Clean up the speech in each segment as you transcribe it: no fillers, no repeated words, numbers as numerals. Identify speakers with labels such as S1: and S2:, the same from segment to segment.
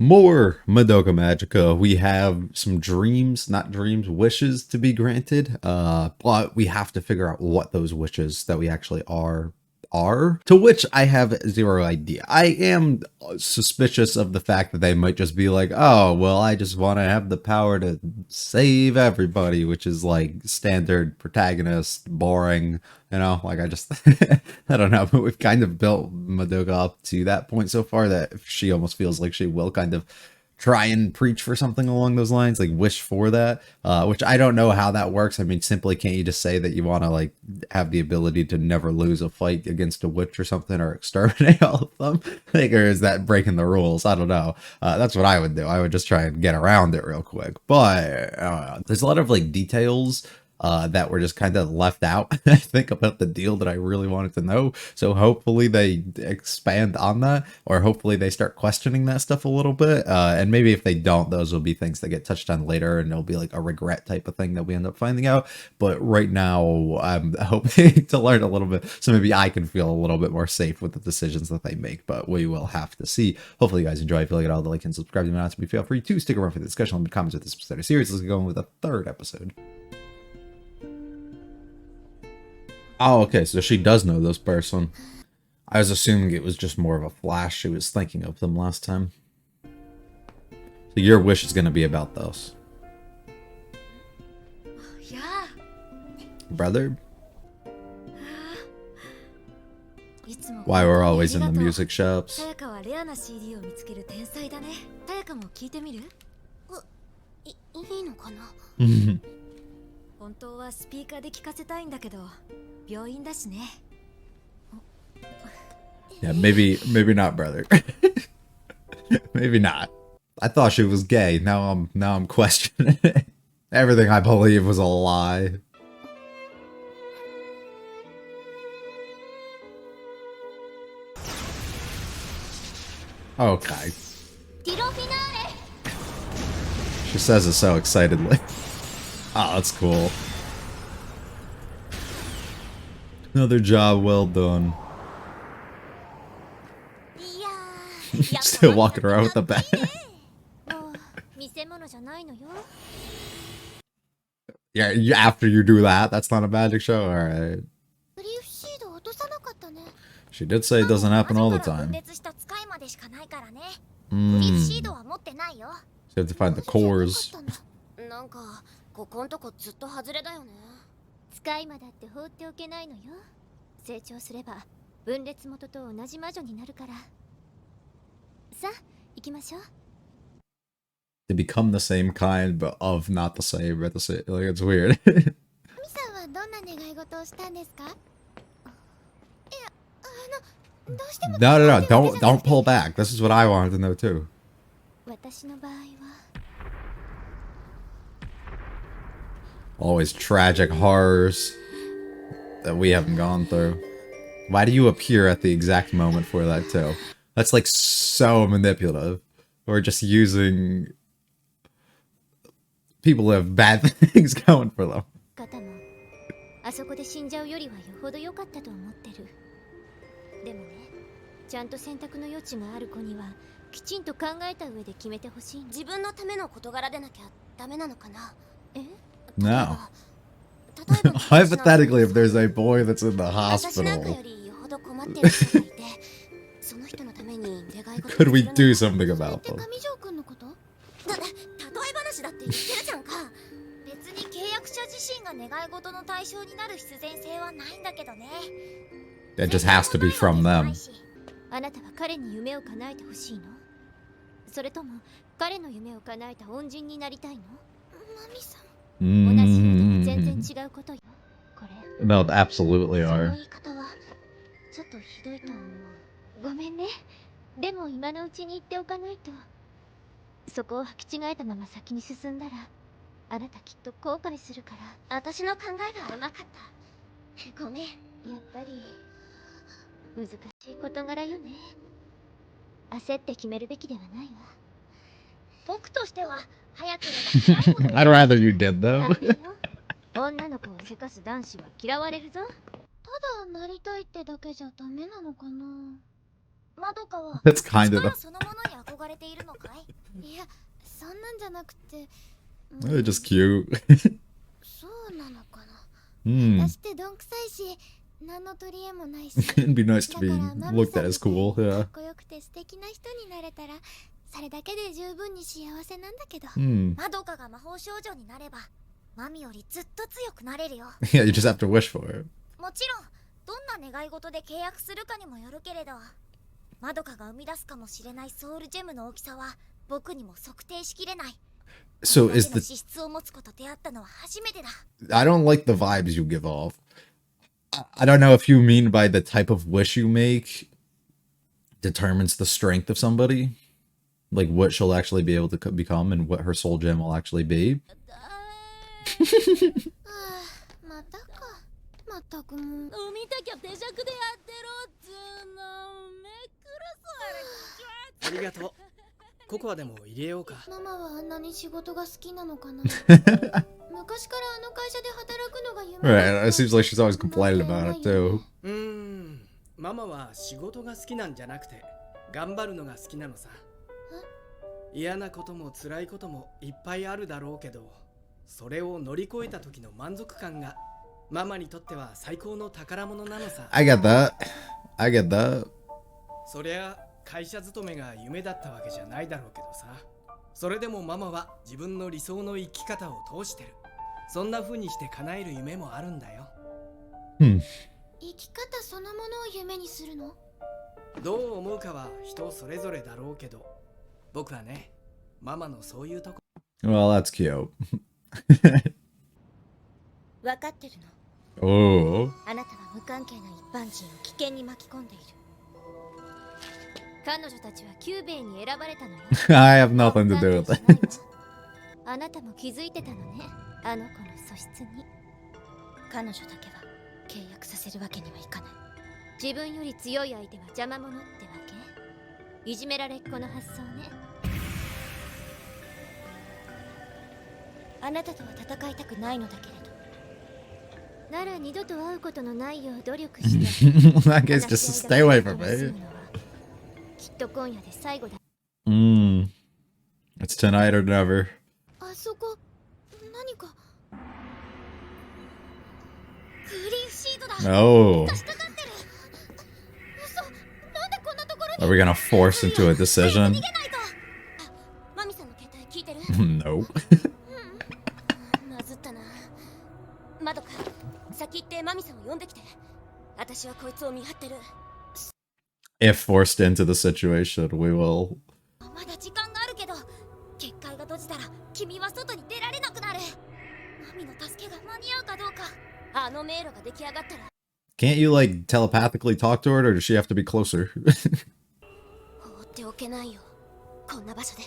S1: More Madoka Magica. We have some dreams, not dreams, wishes to be granted. But we have to figure out what those wishes that we actually are. To which I have zero idea. I am suspicious of the fact that they might just be like, oh, well, I just want to have the power to save everybody, which is like standard protagonist, boring, like I just, I don't know, but we've kind of built Madoka up to that point so far that she almost feels like she will kind of try and preach for something along those lines, like wish for that, which I don't know how that works. I mean, simply can't you just say that you want to like have the ability to never lose a fight against a witch or something, or exterminate all of them? Like, or is that breaking the rules? I don't know. That's what I would do. I would just try and get around it real quick. But there's a lot of like details that were just kind of left out, I think, about the deal that I really wanted to know. So hopefully they expand on that, or hopefully they start questioning that stuff a little bit. And maybe if they don't, those will be things that get touched on later, and it'll be like a regret type of thing that we end up finding out. But right now, I'm hoping to learn a little bit, so maybe I can feel a little bit more safe with the decisions that they make. But we will have to see. Hopefully, you guys enjoy. If you like all the like and subscribe to me, not to be feel free to stick around for the discussion in the comments with this episode of series. Let's get going with the third episode. Oh, okay, so she does know this person. I was assuming it was just more of a flash. She was thinking of them last time. So your wish is going to be about those.
S2: Yeah.
S1: Brother? Why we're always in the music shops. Yeah, maybe not, brother. Maybe not. I thought she was gay. Now I'm questioning it. Everything I believe was a lie. Okay. She says it so excitedly. Oh, that's cool. Another job well done. Still walking around with the bag. Yeah, after you do that, that's not a magic show? Alright. She did say it doesn't happen all the time. So you have to find the cores. To become the same kind, but of not the same at the same. Like, it's weird. No, don't pull back. This is what I wanted to know too. Always tragic horrors that we haven't gone through. Why do you appear at the exact moment for that too? That's like so manipulative. Or just using people who have bad things going for them. No. Hypothetically, if there's a boy that's in the hospital, could we do something about them? It just has to be from them. No, absolutely are. I'd rather you did, though.
S2: マドカは
S1: That's kind of
S2: 力そのものに憧れているのかい？いや、そんなんじゃなくて、
S1: they're just cute.
S2: そうなのかな。
S1: Hmm.
S2: 私ってどんくさいし、何の取り柄もないし。
S1: It'd be nice to
S2: だ
S1: be
S2: からマミ
S1: looked
S2: さ
S1: at
S2: んみ
S1: as
S2: たい
S1: cool.
S2: にか
S1: Yeah.
S2: っこよくて素敵な人になれたら、それだけで十分に幸せなんだけど、
S1: Hmm.
S2: マドカが魔法少女になればマミよりずっと強くなれるよ。
S1: Yeah, you just have to wish for it.
S2: もちろんどんな願い事で契約するかにもよるけれど、マドカが生み出すかもしれないソウルジェムの大きさは僕にも測定しきれない。
S1: So is
S2: それだけの
S1: the
S2: 資質を持つこと出会ったのは初めてだ。
S1: I don't like the vibes you give off. I don't know if you mean by the type of wish you make determines the strength of somebody, like what she'll actually be able to become and what her soul gem will actually be.
S2: またか。まったくもう。産みたきゃ手弱でやってろっつーの。めくるぞあれ。
S3: ありがとう。ココアでも入れようか。
S2: ママはあんなに仕事が好きなのかな。昔からあの会社で働くのが夢だった。
S1: Right, it seems like she's always complaining about it too.
S3: ママは仕事が好きなんじゃなくて頑張るのが好きなのさ。嫌なことも辛いこともいっぱいあるだろうけど、それを乗り越えた時の満足感がママにとっては最高の宝物なのさ。
S1: I get that. I get that.
S3: そりゃ会社勤めが夢だったわけじゃないだろうけどさ。それでもママは自分の理想の生き方を通してる。そんな風にして叶える夢もあるんだよ。
S1: Hmm.
S2: 生き方そのものを夢にするの？
S3: どう思うかは人それぞれだろうけど、僕はね、ママのそういうとこ。
S1: Well, that's cute.
S2: 分かってるの。
S1: Oh.
S2: あなたは無関係な一般人を危険に巻き込んでいる。彼女たちはキューベイに選ばれたのよ。
S1: I have nothing to do with it.
S2: あなたも気づいてたのね、あの子の素質に。彼女だけは契約させるわけにはいかない。自分より強い相手は邪魔者ってわけ。いじめられっ子の発想ね。あなたとは戦いたくないのだけれど、なら二度と会うことのないよう努力して。
S1: That case, just stay away from me.
S2: きっと今夜で最後だ。
S1: It's tonight or never.
S2: あそこ何か。クリーフシートだ。
S1: Oh.
S2: 引っかかってる。嘘。なんでこんなところに。
S1: Are we gonna force into a decision?
S2: 逃げないと。あ、マミさんの携帯聞いてる？
S1: No.
S2: まずったな。マドカ、先行ってマミさんを呼んできて。私はこいつを見張ってる。
S1: If forced into the situation, we will.
S2: まだ時間があるけど、結界が閉じたら君は外に出られなくなる。マミの助けが間に合うかどうか。あの迷路が出来上がったら。
S1: Can't you like telepathically talk to her, or does she have to be closer?
S2: 放っておけないよ、こんな場所で。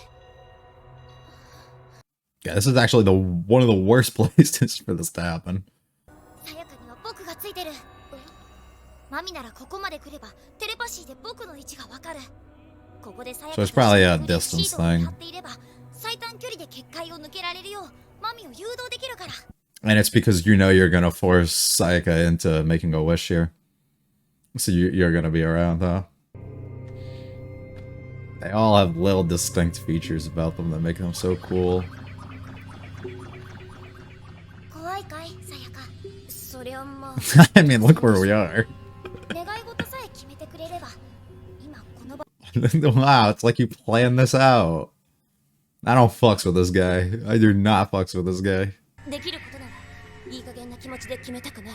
S1: Yeah, this is actually one of the worst places for this to happen.
S2: さやかには僕がついてる。マミならここまで来ればテレパシーで僕の位置がわかる。ここでさやか
S1: So
S2: に
S1: it's probably a
S2: クリーフ
S1: distance
S2: シートを見
S1: thing.
S2: 張っていれば最短距離で結界を抜けられるようマミを誘導できるから。
S1: And it's because you know you're gonna force Sayaka into making a wish here. So you're gonna be around, huh? They all have little distinct features about them that make them so cool.
S2: 怖いかい、さやか。それはもう。
S1: I mean, look where we are.
S2: 願い事さえ決めてくれれば、今この場。
S1: Wow, it's like you planned this out. I don't fucks with this guy. I do not fucks with this guy.
S2: できることならいい加減な気持ちで決めたくない。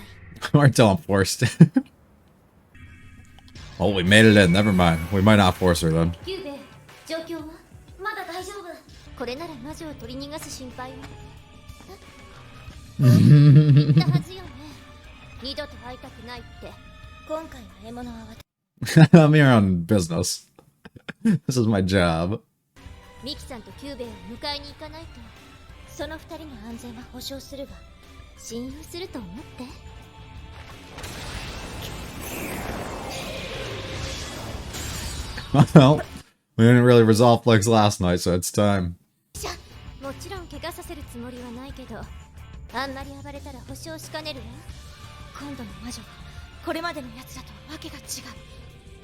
S1: Or until I'm forced. Oh, we made it in. Never mind. We might not force her then.
S2: キューベ、状況はまだ大丈夫。これなら魔女を取り逃がす心配は。言ったはずよね。二度と会いたくないって。今回の獲物は私。
S1: I'm here on business. This is my job.
S2: ミキさんとキューベを迎えに行かないと、その二人の安全は保証するが、信用すると思って。
S1: Well, we didn't really resolve Flex last night, so it's time.
S2: もちろん怪我させるつもりはないけど、あんまり暴れたら保証しかねるわ。今度の魔女はこれまでのやつらとわけが違う。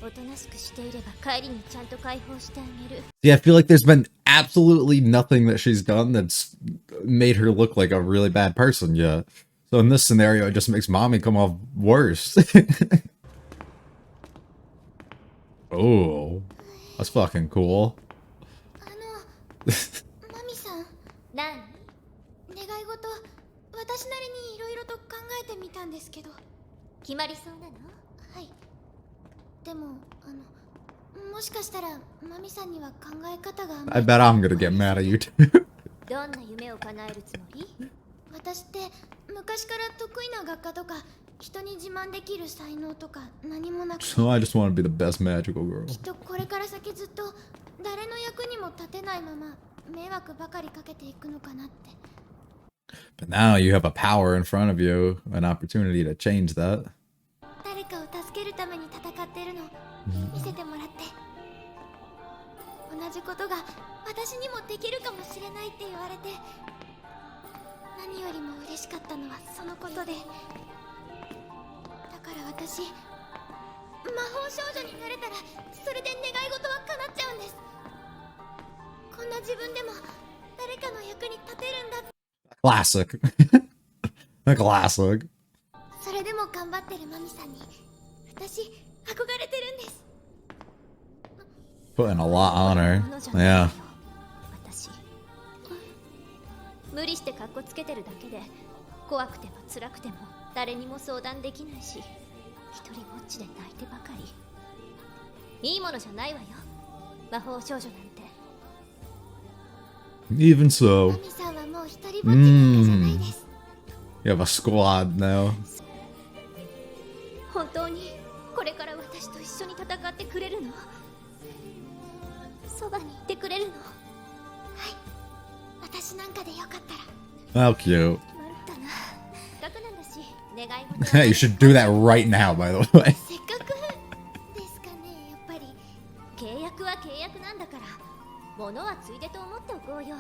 S2: おとなしくしていれば帰りにちゃんと解放してあげる。
S1: Yeah, I feel like there's been absolutely nothing that she's done that's made her look like a really bad person yet. So in this scenario, it just makes mommy come off worse. Oh, that's fucking cool.
S2: マミさん。何？願い事、私なりにいろいろと考えてみたんですけど。決まりそうなの？はい。でも、もしかしたらマミさんには考え方が。
S1: I bet I'm gonna get mad at you too.
S2: どんな夢を叶えるつもり？私って昔から得意な学科とか人に自慢できる才能とか何もなくて。
S1: So I just want to be the best magical girl.
S2: きっとこれから先ずっと誰の役にも立てないまま迷惑ばかりかけていくのかなって。
S1: But now you have a power in front of you, an opportunity to change that.
S2: 誰かを助けるために戦っているの見せてもらって。同じことが私にもできるかもしれないって言われて、何よりも嬉しかったのはそのことで。だから私、魔法少女になれたらそれで願い事は叶っちゃうんです。こんな自分でも誰かの役に立てるんだ。
S1: Classic. A classic.
S2: それでも頑張ってるマミさんに私憧れてるんです。
S1: Putting a lot on her. Yeah.
S2: 私無理してカッコつけてるだけで、怖くても辛くても誰にも相談できないし、一人ぼっちで泣いてばかり。いいものじゃないわよ、魔法少女なんて。
S1: Even so.
S2: マミさんはもう一人ぼっちなんじゃないです。
S1: You have a squad now.
S2: 本当にこれから私と一緒に戦ってくれるの？そばにいてくれるの？はい、私なんかでよかったら。
S1: How cute.
S2: 決まったな。せっかくなんだし、願い事は。
S1: You should do that right now, by the way.
S2: せっかくですかね。やっぱり契約は契約なんだから、物はついでと思っておこうよ。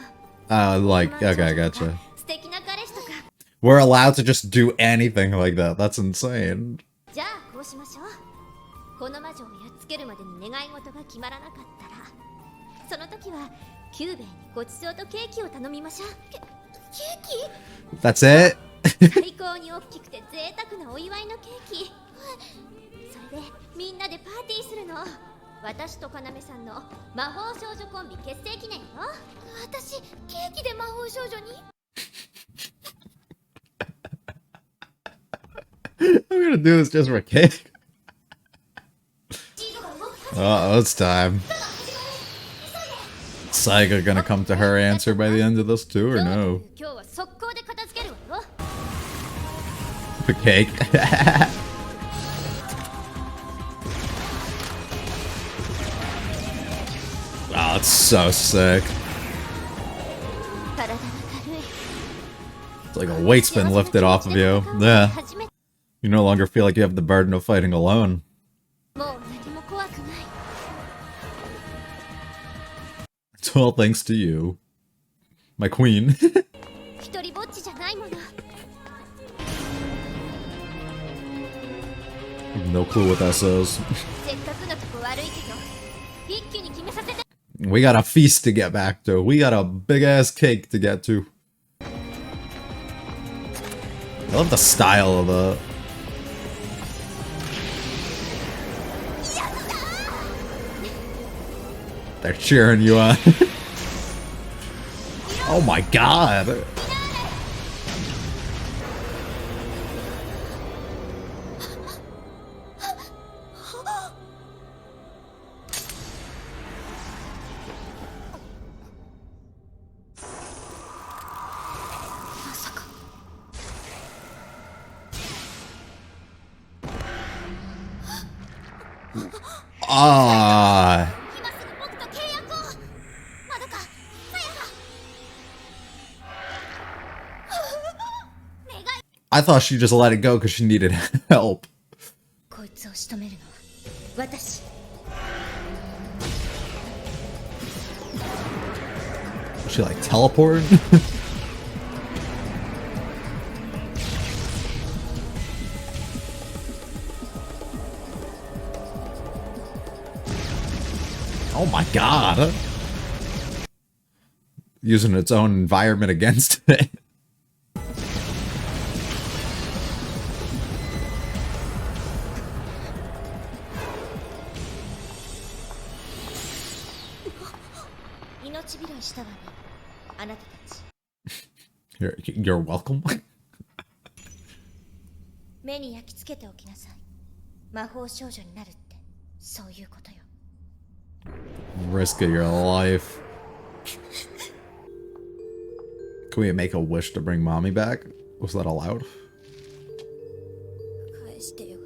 S1: Like, okay, I gotcha.
S2: 素敵な彼氏とか。
S1: We're allowed to just do anything like that. That's insane.
S2: じゃあこうしましょう。この魔女をやっつけるまでに願い事が決まらなかったら、その時はキューベイにごちそうとケーキを頼みましょう。ケーキ？
S1: That's it?
S2: 最高に大きくて贅沢なお祝いのケーキ。それでみんなでパーティーするの。私と要さんの魔法少女コンビ結成記念よ。私ケーキで魔法少女に？
S1: I'm gonna do this just for cake. Oh, it's time. Saiga gonna come to her answer by the end of this too, or no?
S2: 今日は速攻で片付けるわよ。
S1: The cake. Oh, it's so sick.
S2: 体が軽い。
S1: It's like a weight's been lifted off of you. Yeah. You no longer feel like you have the burden of fighting alone.
S2: もう何も怖くない。
S1: It's all thanks to you, my queen.
S2: 一人ぼっちじゃないもの。
S1: No clue what that says.
S2: せっかくのとこ悪いけど、一気に決めさせて。
S1: We got a feast to get back to. We got a big ass cake to get to. I love the style of it. They're cheering you on. Oh my god. Ah.
S2: 今すぐ僕と契約を。まどか、さやか。願い。
S1: I thought she just let it go because she needed help.
S2: こいつを仕留めるのは私。
S1: She like teleported? God. Using its own environment against it. You're welcome.
S2: 目に焼き付けておきなさい。魔法少女になるってそういうことよ。
S1: Risk of your life. Can we make a wish to bring mommy back? Was that allowed?
S2: 返してよ。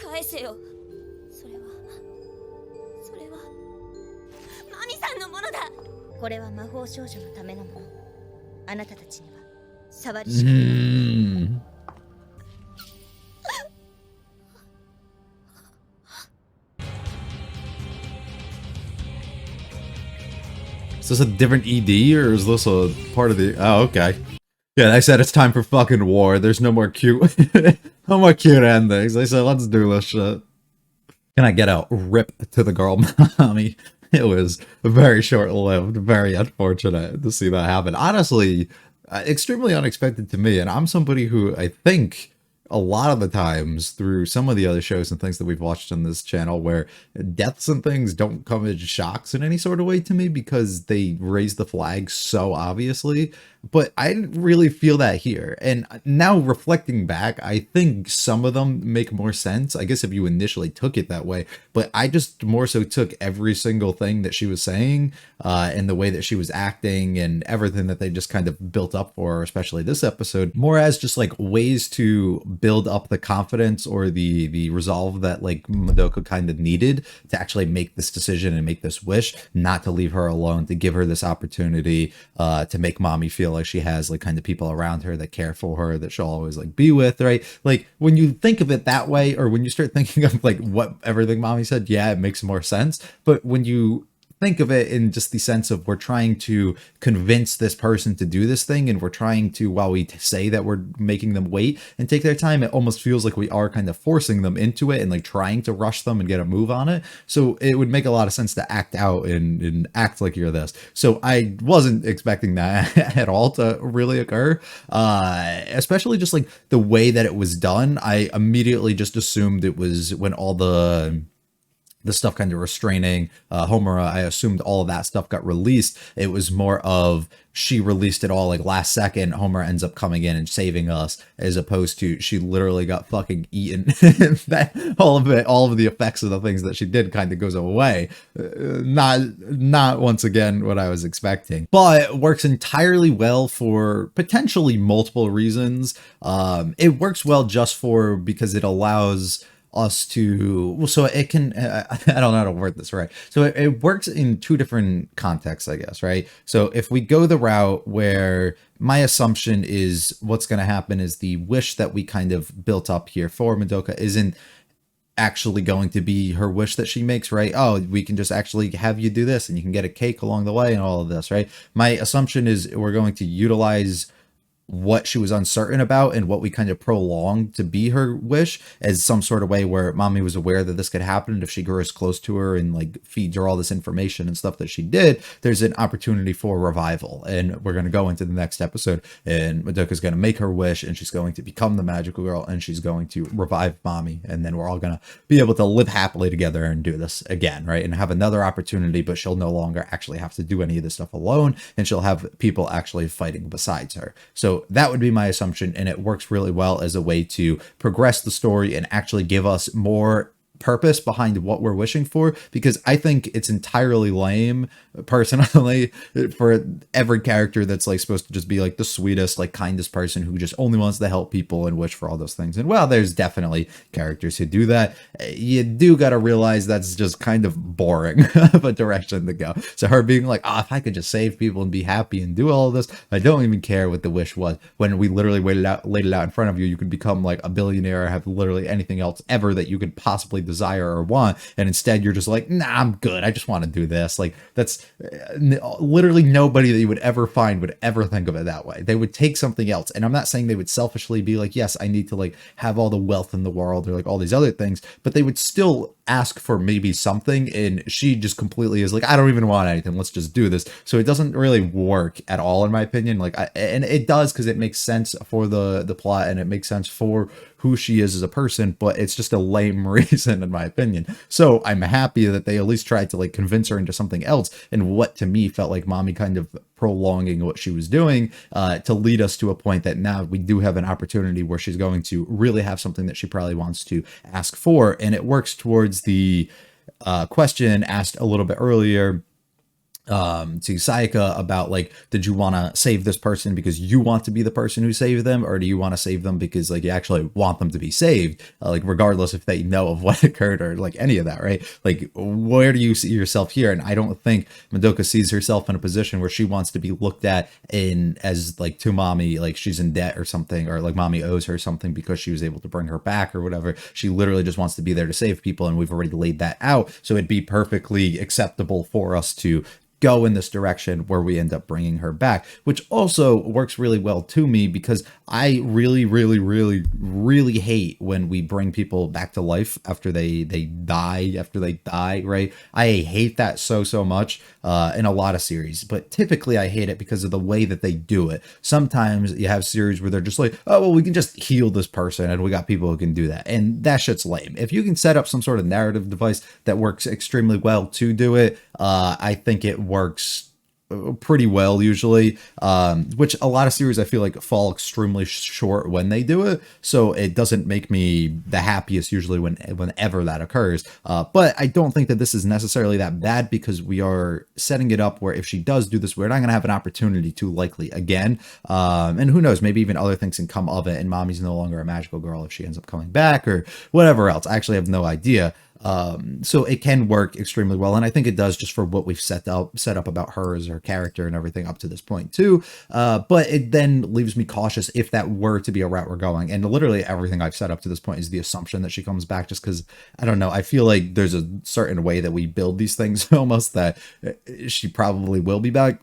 S2: 返せよ。それはマミさんのものだ。これは魔法少女のためのもの。あなたたちには触りしかない。
S1: Is this a different ED or is this a part of the... Oh, okay. Yeah, they said it's time for fucking war. There's no more cute... no more cute endings. They said, let's do this shit. Can I get a rip to the girl mommy? It was very short-lived, very unfortunate to see that happen. Honestly, extremely unexpected to me, and I'm somebody who I think a lot of the times through some of the other shows and things that we've watched on this channel where deaths and things don't come as shocks in any sort of way to me because they raise the flag so obviously, but I didn't really feel that here. And now reflecting back, I think some of them make more sense, I guess if you initially took it that way, but I just more so took every single thing that she was saying and the way that she was acting and everything that they just kind of built up for her, especially this episode, more as just like ways to build up the confidence or the resolve that like Madoka kind of needed to actually make this decision and make this wish, not to leave her alone, to give her this opportunity to make mommy feel like she has like kind of people around her that care for her, that she'll always like be with, right? Like when you think of it that way, or when you start thinking of like what everything mommy said, yeah, it makes more sense. But when you think of it in just the sense of we're trying to convince this person to do this thing, and we're trying to, while we say that we're making them wait and take their time, it almost feels like we are kind of forcing them into it and like trying to rush them and get a move on it. So it would make a lot of sense to act out and act like you're this. So I wasn't expecting that at all to really occur, especially just like the way that it was done. I immediately just assumed it was when all the stuff kind of restraining Homura, I assumed all of that stuff got released. It was more of she released it all like last second. Homura ends up coming in and saving us, as opposed to she literally got fucking eaten. That all of the effects of the things that she did kind of goes away. Not once again what I was expecting, but it works entirely well for potentially multiple reasons. It works well just for because it allows us to, well, so it can, I don't know how to word this right. So it works in two different contexts, I guess, right? So if we go the route where my assumption is what's going to happen is the wish that we kind of built up here for Madoka isn't actually going to be her wish that she makes, right? Oh, we can just actually have you do this and you can get a cake along the way and all of this, right? My assumption is we're going to utilize what she was uncertain about and what we kind of prolonged to be her wish as some sort of way where mommy was aware that this could happen, and if she grows close to her and like feeds her all this information and stuff that she did, there's an opportunity for revival. And we're going to go into the next episode and Madoka's going to make her wish and she's going to become the magical girl and she's going to revive mommy, and then we're all going to be able to live happily together and do this again, right? And have another opportunity, but she'll no longer actually have to do any of this stuff alone, and she'll have people actually fighting besides her. So that would be my assumption, and it works really well as a way to progress the story and actually give us more purpose behind what we're wishing for, because I think it's entirely lame personally for every character that's like supposed to just be like the sweetest, like kindest person who just only wants to help people and wish for all those things. And well, there's definitely characters who do that. You do got to realize that's just kind of boring of a direction to go. So her being like, oh, if I could just save people and be happy and do all of this, I don't even care what the wish was, when we literally laid it out in front of you. You could become like a billionaire or have literally anything else ever that you could possibly desire or want, and instead you're just like, nah, I'm good, I just want to do this. Like, that's literally nobody that you would ever find would ever think of it that way. They would take something else, and I'm not saying they would selfishly be like, yes, I need to like have all the wealth in the world or like all these other things, but they would still ask for maybe something, and she just completely is like, I don't even want anything, let's just do this. So it doesn't really work at all, in my opinion. Like, and it does because it makes sense for the plot, and it makes sense for who she is as a person, but it's just a lame reason, in my opinion. So I'm happy that they at least tried to like convince her into something else, and what to me felt like mommy kind of prolonging what she was doing, to lead us to a point that now we do have an opportunity where she's going to really have something that she probably wants to ask for. And it works towards the question asked a little bit earlier to Sayaka about like, did you want to save this person because you want to be the person who saved them, or do you want to save them because like you actually want them to be saved, like regardless if they know of what occurred or like any of that, right? Like, where do you see yourself here? And I don't think Madoka sees herself in a position where she wants to be looked at in as like to mommy, like she's in debt or something, or like mommy owes her something because she was able to bring her back or whatever. She literally just wants to be there to save people, and we've already laid that out, so it'd be perfectly acceptable for us to go in this direction where we end up bringing her back, which also works really well to me because I really, really, really, really hate when we bring people back to life after they die, right? I hate that so much in a lot of series, but typically I hate it because of the way that they do it. Sometimes you have series where they're just like, oh, well, we can just heal this person and we got people who can do that. And that shit's lame. If you can set up some sort of narrative device that works extremely well to do it, I think it works pretty well usually, which a lot of series I feel like fall extremely short when they do it, so it doesn't make me the happiest usually whenever that occurs, but I don't think that this is necessarily that bad because we are setting it up where if she does do this, we're not going to have an opportunity to likely again, and who knows, maybe even other things can come of it and mommy's no longer a magical girl if she ends up coming back or whatever else. I actually have no idea. So it can work extremely well, and I think it does just for what we've set up about her as her character and everything up to this point too. But it then leaves me cautious if that were to be a route we're going. And literally everything I've set up to this point is the assumption that she comes back, just because I don't know. I feel like there's a certain way that we build these things almost that she probably will be back.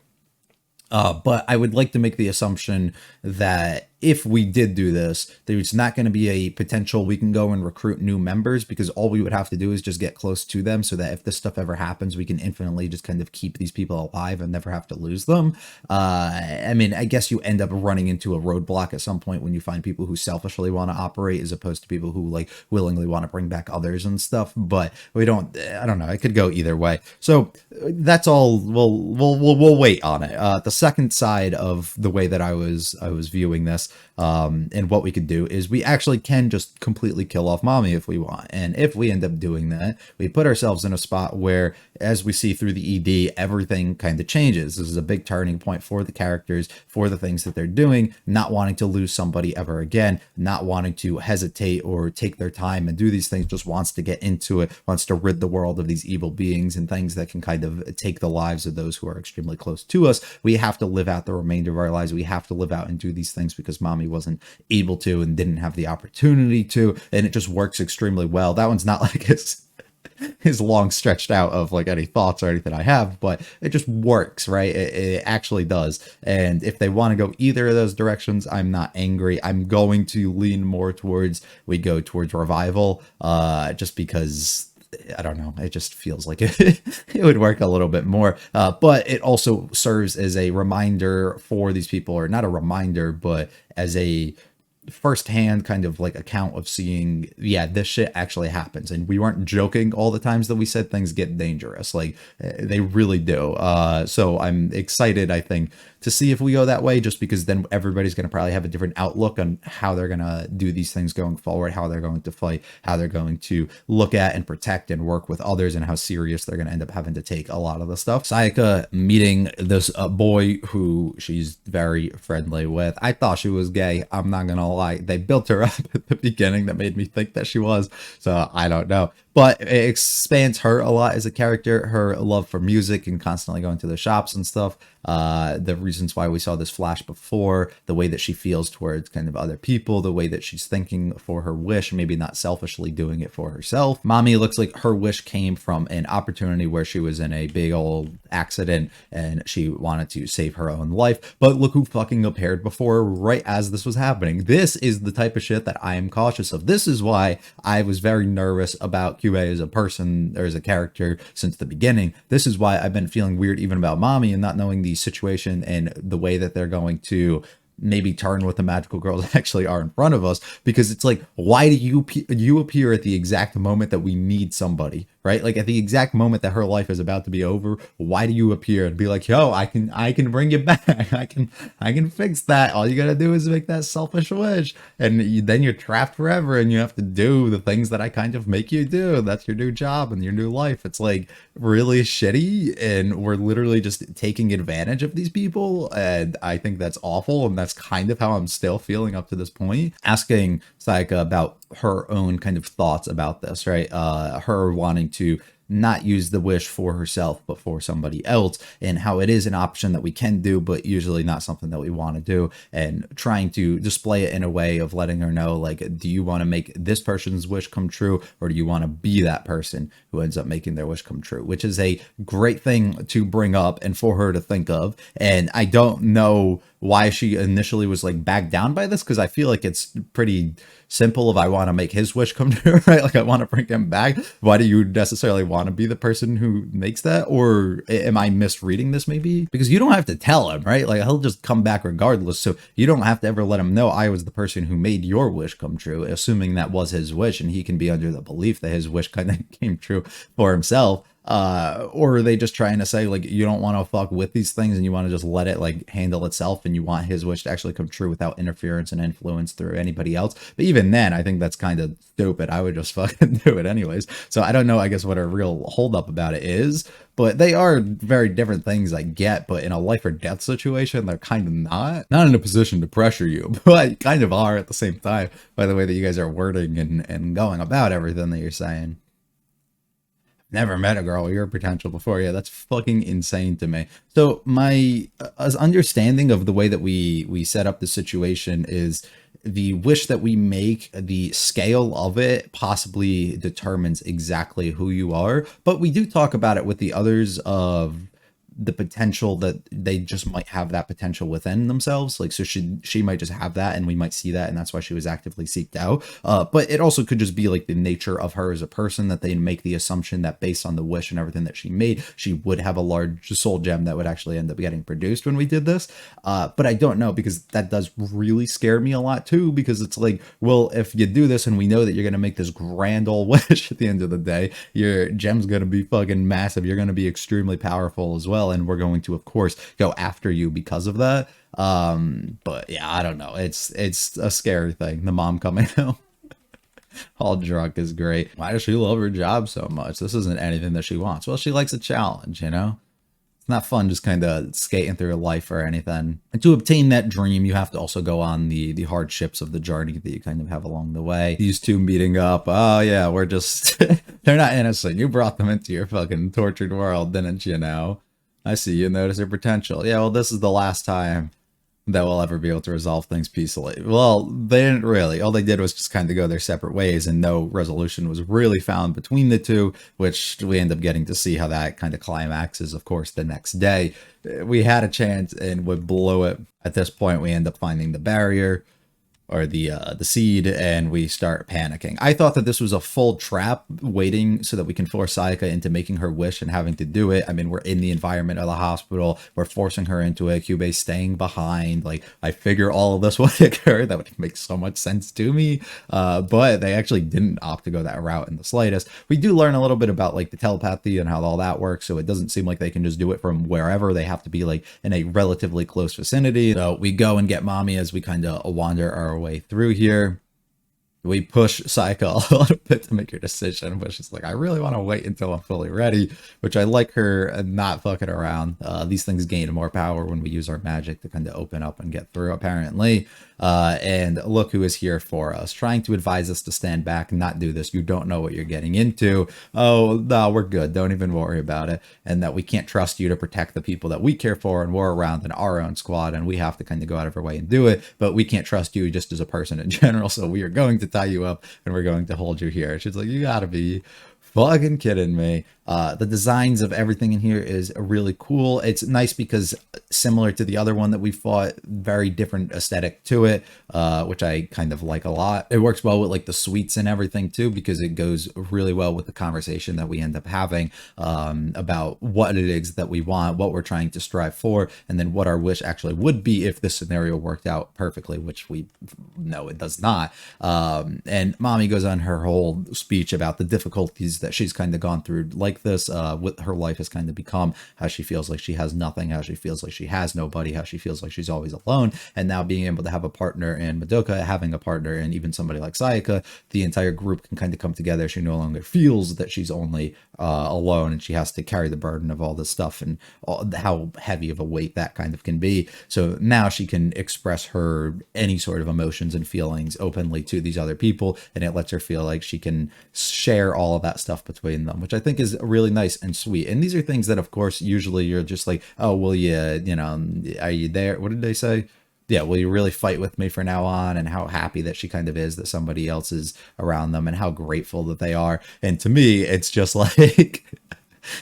S1: But I would like to make the assumption that if we did do this, there's not going to be a potential we can go and recruit new members, because all we would have to do is just get close to them so that if this stuff ever happens, we can infinitely just kind of keep these people alive and never have to lose them. I mean, I guess you end up running into a roadblock at some point when you find people who selfishly want to operate as opposed to people who like willingly want to bring back others and stuff. But we don't, I don't know. It could go either way. So that's all. We'll wait on it. The second side of the way that I was viewing this, and what we could do is we actually can just completely kill off mommy if we want. And if we end up doing that, we put ourselves in a spot where, as we see through the ED, everything kind of changes. This is a big turning point for the characters, for the things that they're doing, not wanting to lose somebody ever again, not wanting to hesitate or take their time and do these things, just wants to get into it, wants to rid the world of these evil beings and things that can kind of take the lives of those who are extremely close to us. We have to live out the remainder of our lives. We have to live out and do these things because mommy wasn't able to and didn't have the opportunity to, and it just works extremely well. That one's not like his long stretched out of like any thoughts or anything I have, but it just works, right? It actually does. And if they want to go either of those directions, I'm not angry. I'm going to lean more towards we go towards revival, just because I don't know, it just feels like it would work a little bit more, but it also serves as a reminder for these people, or not a reminder, but as a firsthand kind of like account of seeing, yeah, this shit actually happens, and we weren't joking all the times that we said things get dangerous. Like they really do. So I'm excited, I think, to see if we go that way, just because then everybody's going to probably have a different outlook on how they're going to do these things going forward, how they're going to fight, how they're going to look at and protect and work with others, and how serious they're going to end up having to take a lot of the stuff. Sayaka meeting this boy who she's very friendly with. I thought she was gay. I'm not going to lie. They built her up at the beginning that made me think that she was. So I don't know. But it expands her a lot as a character, her love for music and constantly going to the shops and stuff. The reasons why we saw this flash before, the way that she feels towards kind of other people, the way that she's thinking for her wish, maybe not selfishly doing it for herself. Mommy looks like her wish came from an opportunity where she was in a big old accident and she wanted to save her own life. But look who fucking appeared before right as this was happening. This is the type of shit that I am cautious of. This is why I was very nervous about Kyubey as a person or as a character since the beginning. This is why I've been feeling weird even about Mommy and not knowing the situation and the way that they're going to maybe turn what the magical girls actually are in front of us, because it's like, why do you appear at the exact moment that we need somebody, right? Like at the exact moment that her life is about to be over, why do you appear and be like, yo, I can bring you back. I can fix that. All you got to do is make that selfish wish, and then you're trapped forever and you have to do the things that I kind of make you do. That's your new job and your new life. It's like really shitty, and we're literally just taking advantage of these people, and I think that's awful, and that's kind of how I'm still feeling up to this point. Asking Sayaka about her own kind of thoughts about this, right? Her wanting to not use the wish for herself but for somebody else, and how it is an option that we can do but usually not something that we want to do, and trying to display it in a way of letting her know, like, do you want to make this person's wish come true, or do you want to be that person who ends up making their wish come true? Which is a great thing to bring up and for her to think of. And I don't know why she initially was like backed down by this, because I feel like it's pretty simple. If I want to make his wish come true, right, like I want to bring him back, why do you necessarily want to be the person who makes that? Or am I misreading this maybe? Because you don't have to tell him, right? Like he'll just come back regardless, so you don't have to ever let him know I was the person who made your wish come true, assuming that was his wish, and he can be under the belief that his wish kind of came true for himself. Or are they just trying to say, like, you don't want to fuck with these things and you want to just let it like handle itself, and you want his wish to actually come true without interference and influence through anybody else? But even then, I think that's kind of stupid. I would just fucking do it anyways. So I don't know, I guess, what a real holdup about it is, but they are very different things, I get. But in a life or death situation, they're kind of not in a position to pressure you, but kind of are at the same time, by the way that you guys are wording and going about everything that you're saying. Never met a girl with your potential before. Yeah, that's fucking insane to me. So my understanding of the way that we set up the situation is the wish that we make, the scale of it possibly determines exactly who you are. But we do talk about it with the others of the potential that they just might have that potential within themselves. Like, so she might just have that, and we might see that, and that's why she was actively seeked out. But it also could just be like the nature of her as a person, that they make the assumption that based on the wish and everything that she made, she would have a large soul gem that would actually end up getting produced when we did this. But I don't know, because that does really scare me a lot too, because it's like, well, if you do this and we know that you're going to make this grand old wish at the end of the day, your gem's going to be fucking massive. You're going to be extremely powerful as well, and we're going to, of course, go after you because of that. But yeah, I don't know. It's a scary thing. The mom coming home all drunk is great. Why does she love her job so much? This isn't anything that she wants. Well, she likes a challenge, you know? It's not fun just kind of skating through life or anything. And to obtain that dream, you have to also go on the hardships of the journey that you kind of have along the way. These two meeting up. Oh yeah, we're just, they're not innocent. You brought them into your fucking tortured world, didn't you know? I see you notice their potential. Yeah, well, this is the last time that we'll ever be able to resolve things peacefully. Well, they didn't really. All they did was just kind of go their separate ways, and no resolution was really found between the two, which we end up getting to see how that kind of climaxes, of course, the next day. We had a chance and would blow it. At this point, we end up finding the barrier, or the seed, and we start panicking. I thought that this was a full trap waiting so that we can force Sayaka into making her wish and having to do it. I mean, we're in the environment of the hospital. We're forcing her into it. Kyubey's staying behind. Like, I figure all of this would occur. That would make so much sense to me. But they actually didn't opt to go that route in the slightest. We do learn a little bit about like the telepathy and how all that works. So it doesn't seem like they can just do it from wherever. They have to be like in a relatively close vicinity. So we go and get Mommy as we kind of wander our way through here. We push Sayaka a little bit to make her decision, but she's like, I really want to wait until I'm fully ready, which I like her not fucking around. These things gain more power when we use our magic to kind of open up and get through, apparently. And look who is here for us, trying to advise us to stand back and not do this. You don't know what you're getting into. Oh, no, we're good. Don't even worry about it. And that we can't trust you to protect the people that we care for and we're around in our own squad, and we have to kind of go out of our way and do it. But we can't trust you just as a person in general. So we are going to tie you up and we're going to hold you here. She's like, you gotta be fucking kidding me. The designs of everything in here is really cool. It's nice because similar to the other one that we fought, very different aesthetic to it, which I kind of like a lot. It works well with like the suites and everything too, because it goes really well with the conversation that we end up having about what it is that we want, what we're trying to strive for, and then what our wish actually would be if this scenario worked out perfectly, which we know it does not. And Mommy goes on her whole speech about the difficulties that she's kind of gone through like this, what her life has kind of become, how she feels like she has nothing, how she feels like she has nobody, how she feels like she's always alone, and now being able to have a partner in Madoka, having a partner in even somebody like Sayaka, the entire group can kind of come together. She no longer feels that she's only alone, and she has to carry the burden of all this stuff and how heavy of a weight that kind of can be. So now she can express her any sort of emotions and feelings openly to these other people, and it lets her feel like she can share all of that stuff between them, which I think is really nice and sweet. And these are things that, of course, usually you're just like, oh, will you know, are you there? What did they say? Yeah, will you really fight with me from now on? And how happy that she kind of is that somebody else is around them, and how grateful that they are. And to me, it's just like,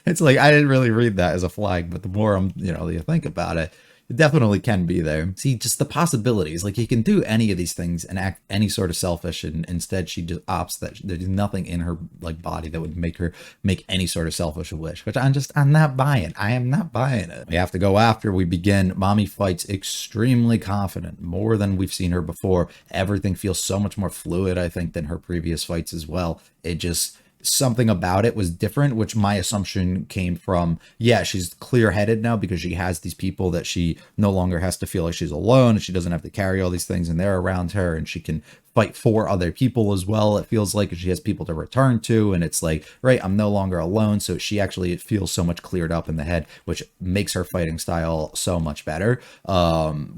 S1: it's like, I didn't really read that as a flag, but the more you think about it, it definitely can be there. See, just the possibilities. Like, you can do any of these things and act any sort of selfish, and instead she just opts that there's nothing in her like body that would make her make any sort of selfish wish, which I'm not buying. I am not buying it. We have to go after. We begin. Mommy fights extremely confident, more than we've seen her before. Everything feels so much more fluid, I think, than her previous fights as well. It just, something about it was different, which my assumption came from, yeah, she's clear-headed now because she has these people that she no longer has to feel like she's alone, and she doesn't have to carry all these things, and they're around her, and she can fight for other people as well, it feels like, and she has people to return to, and it's like, right, I'm no longer alone. So she actually, it feels so much cleared up in the head, which makes her fighting style so much better,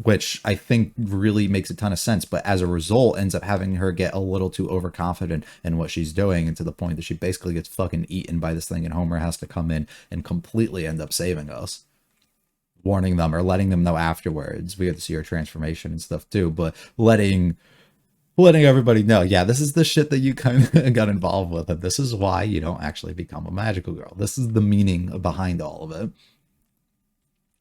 S1: which I think really makes a ton of sense, but as a result ends up having her get a little too overconfident in what she's doing, and to the point that she basically gets fucking eaten by this thing, and Homer has to come in and completely end up saving us, warning them or letting them know afterwards. We have to see her transformation and stuff too, but letting everybody know, yeah, this is the shit that you kind of got involved with, and this is why you don't actually become a magical girl. This is the meaning behind all of it.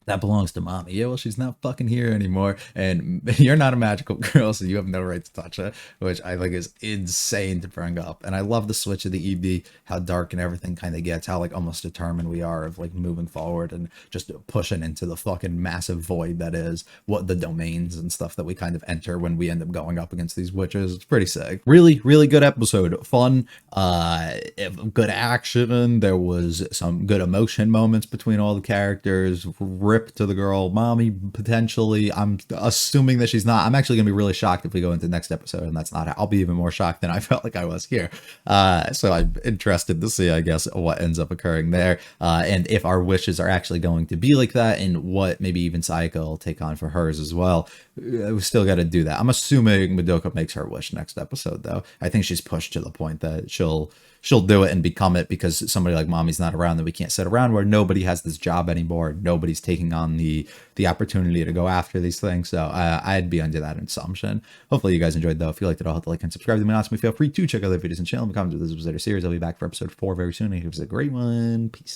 S1: That belongs to Mommy. Yeah, well, she's not fucking here anymore, and you're not a magical girl, so you have no right to touch her, which I think is insane to bring up. And I love the switch of the ED, how dark and everything kind of gets, how like almost determined we are of like moving forward and just pushing into the fucking massive void that is what the domains and stuff that we kind of enter when we end up going up against these witches. It's pretty sick. Really, really good episode. Fun, good action. There was some good emotion moments between all the characters. To the girl Mommy, potentially. I'm assuming that she's not. I'm actually gonna be really shocked if we go into the next episode and that's not. I'll be even more shocked than I felt like I was here. So I'm interested to see, I guess, what ends up occurring there, and if our wishes are actually going to be like that, and what maybe even Sayaka will take on for hers as well. We still got to do that. I'm assuming Madoka makes her wish next episode, though. I think she's pushed to the point that she'll do it and become it, because somebody like Mommy's not around, that we can't sit around where nobody has this job anymore. Nobody's taking on the opportunity to go after these things. So I'd be under that assumption. Hopefully you guys enjoyed, though. If you liked it, I'll hit the like and subscribe to me. Awesome. Feel free to check out other videos and channel. In the comments of this episode or series, I'll be back for episode 4 very soon. It was a great one. Peace.